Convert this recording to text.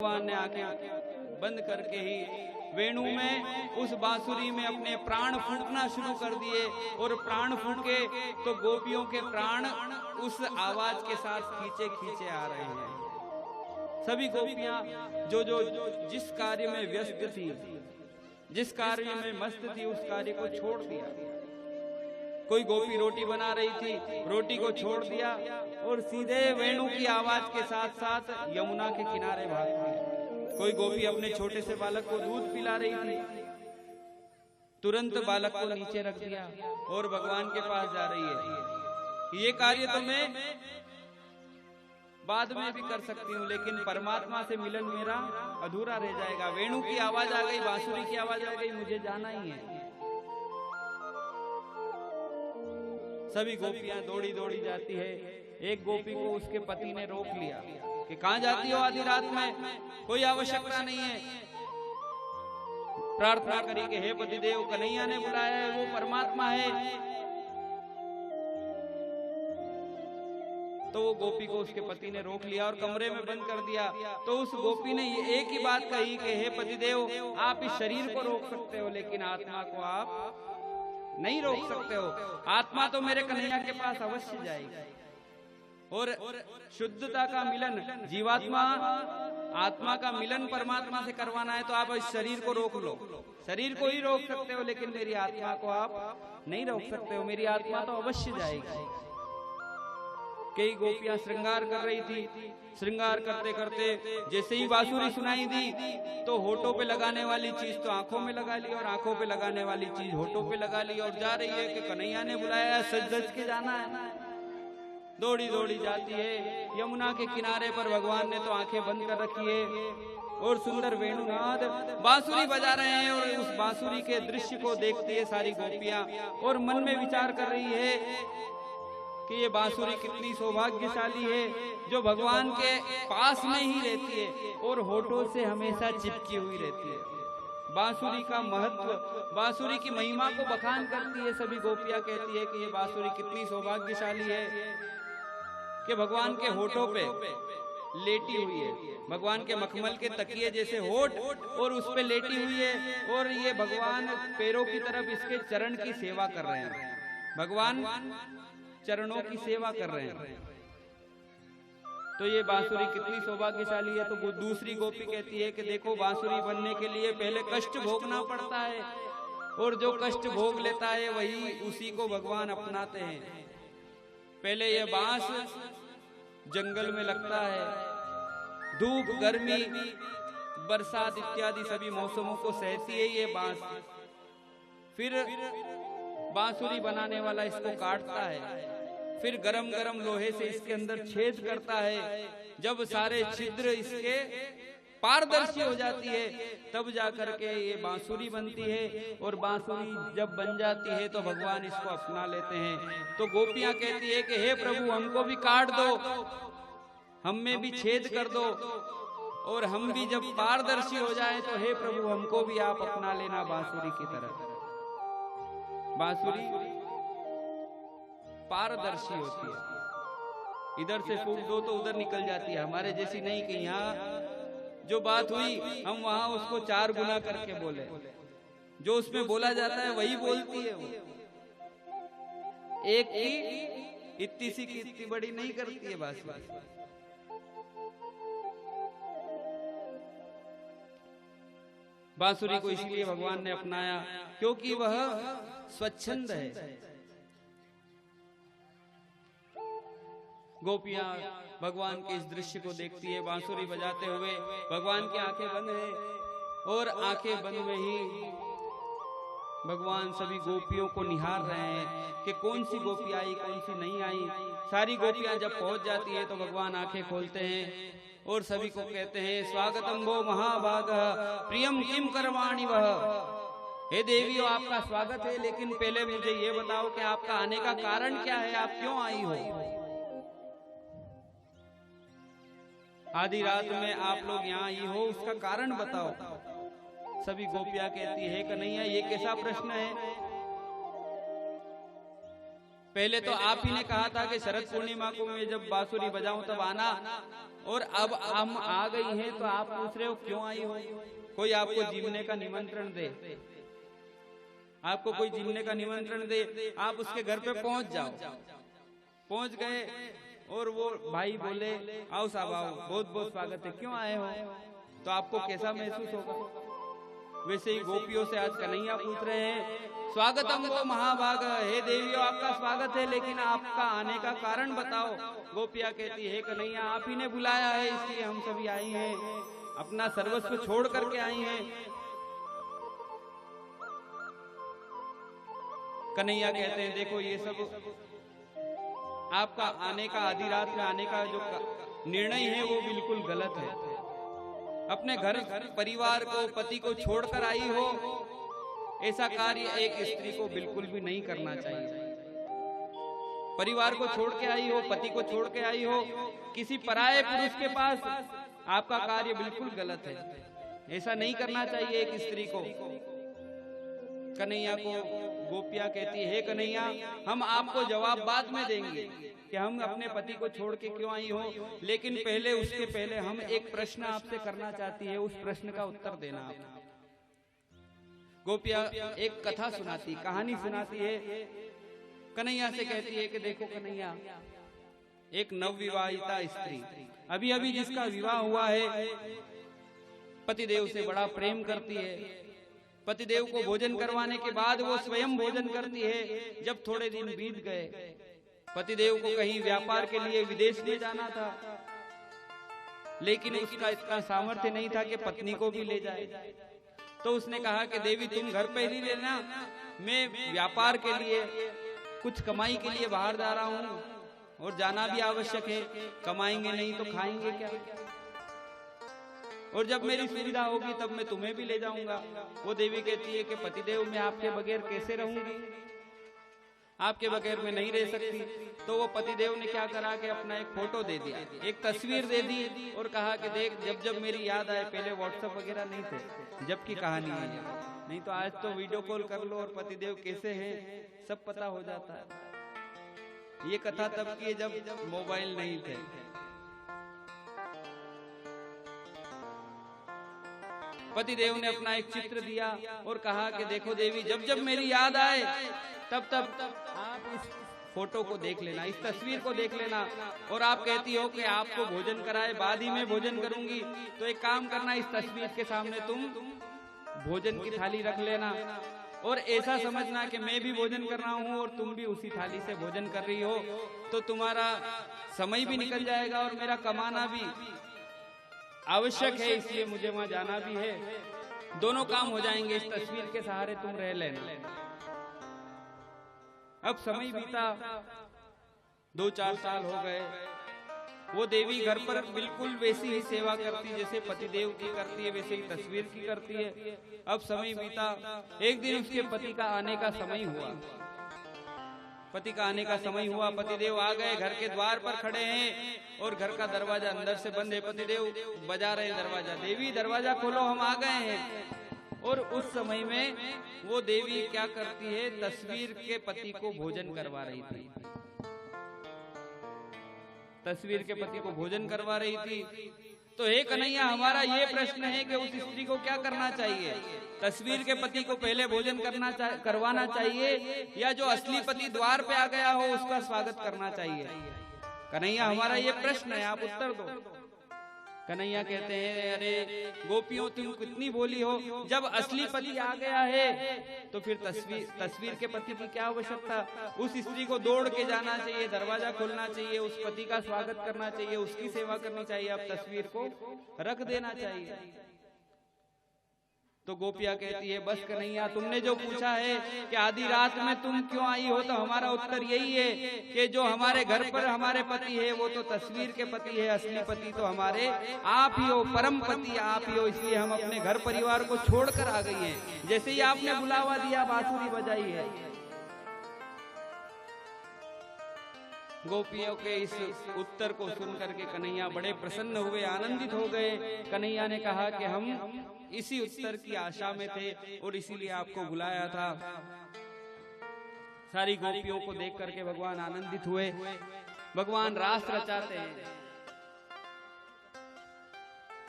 भगवान ने आंखें बंद करके ही वेणु में, उस बांसुरी में अपने प्राण फूंकना शुरू कर दिए। और प्राण फूंके तो गोपियों के प्राण उस आवाज के साथ खींचे खींचे आ रहे हैं। सभी गोपियां जो जो जिस कार्य में व्यस्त थी, जिस कार्य में मस्त थी, उस कार्य को छोड़ दिया। कोई गोपी रोटी बना रही थी, रोटी को छोड़ दिया और सीधे वेणु की आवाज के साथ साथ यमुना के किनारे भाग गई। कोई गोपी अपने छोटे से बालक को दूध पिला रही थी, तुरंत बालक को नीचे रख दिया और भगवान के पास जा रही है। ये कार्य तो मैं बाद में भी कर सकती हूँ, लेकिन परमात्मा से मिलन मेरा अधूरा रह जाएगा। वेणु की आवाज आ गई, बांसुरी की आवाज आ गई, मुझे जाना ही है। सभी गोपियां दौड़ी दौड़ी जाती है। एक गोपी को उसके पति ने रोक लिया कि कहां जाती हो आधी रात में, कोई आवश्यकता नहीं है। प्रार्थना करी कि हे पतिदेव, कन्हैया ने बुलाया है, वो परमात्मा है। तो वो गोपी को उसके पति ने रोक लिया और कमरे में बंद कर दिया। तो उस गोपी ने ये एक ही बात कही कि हे पतिदेव, आप इस शरीर को रोक सकते हो, लेकिन आत्मा को आप नहीं रोक सकते हो। आत्मा तो मेरे कन्हैया के पास अवश्य जाएगी। और शुद्धता का मिलन, जीवात्मा आत्मा का मिलन परमात्मा से करवाना है तो आप इस शरीर को रोक लो। शरीर को ही रोक सकते हो, लेकिन मेरी आत्मा को आप नहीं रोक सकते हो। मेरी आत्मा तो अवश्य जाएगी। कई गोपियां श्रृंगार कर रही थी। श्रृंगार करते करते जैसे ही बांसुरी सुनाई दी तो होठों पे लगाने वाली चीज तो आंखों में लगा ली और आंखों पे लगाने वाली चीज होठों पे लगा ली और जा रही है कि कन्हैया ने बुलाया है, सज धज के जाना है। दौड़ी दौड़ी जाती है। यमुना के किनारे पर भगवान ने तो आंखें बंद कर रखी है और सुंदर वेणुनाद बांसुरी बजा रहे हैं। और उस बांसुरी के दृश्य को देखती है सारी गोपियां और मन में विचार कर रही है कि ये बांसुरी कितनी सौभाग्यशाली है जो भगवान के पास में ही रहती है और होठों से हमेशा चिपकी हुई रहती है। बांसुरी का महत्व, बांसुरी की महिमा को बखान करती है। सभी गोपियां कहती है कि ये बांसुरी कितनी सौभाग्यशाली है कि भगवान के होठों पे लेटी हुई है। भगवान के मखमल के तकिए जैसे होठ और उस पे लेटी हुई है और ये भगवान पैरों की तरफ इसके चरण की सेवा कर रहे हैं। भगवान चरणों की सेवा कर रहे हैं। तो ये बांसुरी कितनी सौभाग्यशाली है। तो दूसरी गोपी कहती है कि देखो, बांसुरी बनने के लिए पहले कष्ट भोगना पड़ता है और जो कष्ट भोग लेता है वही उसी को भगवान अपनाते हैं। पहले ये बांस जंगल में लगता है, धूप, गर्मी, बरसात इत्यादि सभी मौसमों को सहती है ये बांस। फिर बांसुरी बनाने वाला इसको काटता है, फिर गरम गरम लोहे से इसके अंदर छेद करता है। जब सारे छिद्र इसके पारदर्शी हो जाती है तब जाकर के ये बांसुरी बनती है। और बांसुरी जब बन जाती है तो भगवान इसको अपना लेते हैं। तो गोपियां कहती है कि हे प्रभु, हमको भी काट दो, हम में भी छेद कर दो और हम भी जब पारदर्शी हो जाए तो हे प्रभु, हमको भी आप अपना लेना बांसुरी की तरह। बांसुरी पारदर्शी होती है, इधर से फूंक दो तो उधर निकल जाती है। हमारे जैसी नहीं कि यहाँ जो बात हुई हम वहां उसको 4 गुना करके बोले। जो उसमें बोला जाता है वही बोलती है वो। एक की इतनी सी की इतनी बड़ी नहीं करती है बांसुरी। बांसुरी को इसलिए भगवान ने अपनाया क्योंकि वह स्वच्छंद है। गोपियां भगवान के इस दृश्य को देखती है, बांसुरी बजाते हुए। भगवान की आंखें बंद है और आंखें बंद में ही भगवान सभी गोपियों को निहार रहे हैं कि कौन सी गोपी आई, कौन सी नहीं आई। सारी गोपियां जब पहुंच जाती है तो भगवान आंखें खोलते हैं और सभी को कहते हैं, स्वागतम भो महाभाग प्रियम किम करवाणी वह। हे देवियों, आपका स्वागत है, लेकिन पहले मुझे ये बताओ कि आपका आने का कारण क्या है, आप क्यों आई हो? आधी रात में आप लोग यहाँ आई हो, उसका कारण बताओ। सभी गोपियां कहती है, कन्हैया ये कैसा प्रश्न है? पहले तो आप ही ने कहा था कि शरद पूर्णिमा को मैं जब बांसुरी बजाऊं तब आना, और अब हम आ गई हैं तो आप पूछ रहे हो क्यों आई हो। कोई आपको जीवने का निमंत्रण दे, आपको कोई जीवने का निमंत्रण दे, आप उसके घर पे पहुंच जाओ, पहुंच गए और वो भाई बोले आओ साहब आओ, बहुत बहुत स्वागत है, क्यों आए हो, तो आपको कैसा महसूस होगा। वैसे ही गोपियों से आज कन्हैया पूछ रहे हैं स्वागतम वो महाभाग, हे देवियों आपका स्वागत है, लेकिन आपका आने का कारण बताओ। गोपिया कहती है कन्हैया आप ही ने बुलाया है इसलिए हम सभी आई हैं, अपना सर्वस्व छोड़ करके आई हैं। कन्हैया कहते हैं देखो ये सब आपका आने का, आधी रात में आने का जो निर्णय है वो बिल्कुल गलत है। अपने घर परिवार को, पति को छोड़कर आई हो, ऐसा कार्य एक स्त्री को बिल्कुल भी नहीं करना चाहिए। परिवार को छोड़ के आई हो, पति को छोड़ के आई हो किसी पराये पुरुष के पास, आपका कार्य बिल्कुल गलत है, ऐसा नहीं करना चाहिए एक स्त्री को। कन्हैया को गोपिया कहती है हे कन्हैया हम आपको जवाब बाद में देंगे कि हम अपने पति को छोड़ के क्यों आई हो, लेकिन पहले उसके पहले हम एक प्रश्न आपसे करना चाहती है, उस प्रश्न का उत्तर देना आप। गोपिया एक कथा सुनाती, कहानी सुनाती है, कन्हैया से कहती है कि देखो कन्हैया, एक नवविवाहिता स्त्री अभी अभी जिसका विवाह हुआ है, पतिदेव से बड़ा प्रेम करती है, पतिदेव को भोजन करवाने के बाद वो स्वयं भोजन करती है। जब थोड़े दिन बीत गए, पतिदेव को कहीं व्यापार के लिए विदेश में जाना था, लेकिन उसका इतना सामर्थ्य नहीं था कि पत्नी को भी ले जाए। तो उसने कहा कि देवी तुम घर पे ही लेना, मैं व्यापार के लिए, कुछ कमाई के लिए बाहर जा रहा हूँ और जाना भी आवश्यक है, कमाएंगे नहीं तो खाएंगे क्या, और जब मेरी सुविधा होगी तब मैं तुम्हें भी ले जाऊंगा। वो देवी कहती है कि पतिदेव मैं आपके बगैर कैसे रहूंगी, आपके बगैर मैं नहीं रह सकती। तो वो पतिदेव ने क्या करा कि अपना एक फोटो दे दिया, एक तस्वीर दे दी और कहा कि देख जब जब मेरी याद आए, पहले व्हाट्सएप वगैरह नहीं थे, जब की कहानी है, नहीं तो आज तो वीडियो कॉल कर लो और पतिदेव कैसे हैं सब पता हो जाता है। ये कथा तब की जब मोबाइल नहीं थे। पतिदेव ने अपना एक चित्र दिया और कहा कि देखो देवी जब जब मेरी याद आए तब तब आप इस फोटो को देख लेना, इस तस्वीर को देख लेना, और आप कहती हो कि आपको भोजन कराए बाद ही में भोजन करूंगी, तो एक काम करना, इस तस्वीर के सामने तुम भोजन की थाली रख लेना और ऐसा समझना कि मैं भी भोजन कर रहा हूँ और तुम भी उसी थाली से भोजन कर रही हो, तो तुम्हारा समय भी निकल जाएगा और मेरा कमाना भी आवश्यक है, इसलिए मुझे वहां जाना भी है, दोनों काम हो जाएंगे, इस तस्वीर के सहारे तुम रह लेना। अब समय बीता, 2-4 साल हो गए, वो देवी घर पर बिल्कुल वैसी ही सेवा करती जैसे पतिदेव की करती है, वैसे ही तस्वीर की करती है। अब समय बीता, एक दिन उसके पति का आने का समय हुआ, पति का आने का समय हुआ, पतिदेव आ गए, घर के द्वार पर खड़े हैं और घर का दरवाजा अंदर से बंद है। पतिदेव बजा रहे हैं दरवाजा, देवी दरवाजा खोलो हम आ गए हैं। और उस समय में वो देवी क्या करती है, तस्वीर के पति को भोजन करवा रही थी, तस्वीर के पति को भोजन करवा रही थी। तो हे कन्हैया हमारा ये प्रश्न है कि उस स्त्री को क्या करना चाहिए, तस्वीर के पति को पहले भोजन करवाना चाहिए या जो असली पति द्वार पे आ गया हो उसका स्वागत करना चाहिए। कन्हैया हमारा ये प्रश्न है, आप उत्तर दो। कन्हैया कहते हैं अरे गोपियों तुम कितनी बोली हो, जब असली पति आ गया है तो फिर तस्वीर के पति की क्या आवश्यकता, उस स्त्री को दौड़ के जाना चाहिए, दरवाजा खोलना चाहिए, उस पति का स्वागत करना चाहिए, उसकी सेवा करनी चाहिए, अब तस्वीर को रख देना चाहिए। तो गोपिया कहती है बस कन्हैया तुमने जो पूछा है कि आधी रात में तुम क्यों आई हो, तो हमारा उत्तर यही है कि जो हमारे घर पर हमारे पति है वो तो तस्वीर के पति है, असली पति तो हमारे आप ही हो, परम पति आप ही हो, इसलिए हम अपने घर परिवार को छोड़कर आ गई हैं। जैसे ही आपने बुलावा दिया बांसुरी बजाई है। गोपियों के इस उत्तर को सुन करके कन्हैया बड़े प्रसन्न हुए, आनंदित हो गए। कन्हैया ने कहा कि हम इसी उत्तर की आशा में थे और इसीलिए आपको बुलाया था। सारी गोपियों को देख करके भगवान आनंदित हुए। भगवान रास रचाते हैं,